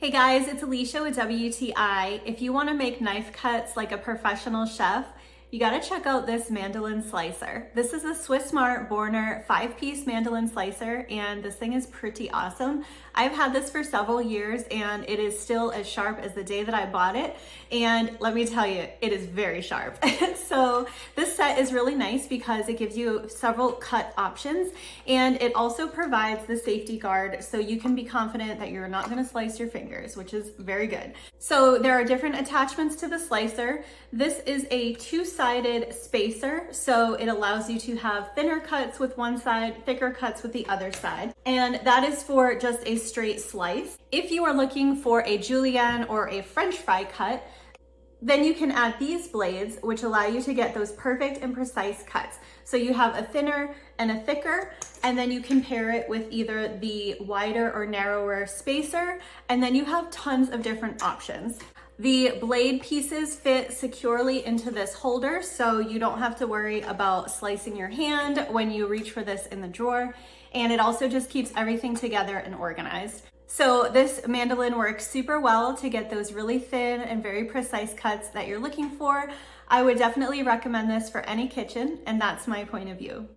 Hey guys, it's Alicia with WTI. If you want to make knife cuts like a professional chef, you got to check out this Mandoline slicer. This is a Swissmar Borner 5-piece Mandoline slicer, and this thing is pretty awesome. I've had this for several years and it is still as sharp as the day that I bought it. And let me tell you, it is very sharp. So this set is really nice because it gives you several cut options, and it also provides the safety guard so you can be confident that you're not going to slice your fingers, which is very good. So there are different attachments to the slicer. This is a two-sided spacer, so it allows you to have thinner cuts with one side, thicker cuts with the other side. And that is for just a straight slice. If you are looking for a julienne or a French fry cut, then you can add these blades, which allow you to get those perfect and precise cuts. So you have a thinner and a thicker, and then you can pair it with either the wider or narrower spacer, and then you have tons of different options. The blade pieces fit securely into this holder, so you don't have to worry about slicing your hand when you reach for this in the drawer. And it also just keeps everything together and organized. So this Mandoline works super well to get those really thin and very precise cuts that you're looking for. I would definitely recommend this for any kitchen, and that's my point of view.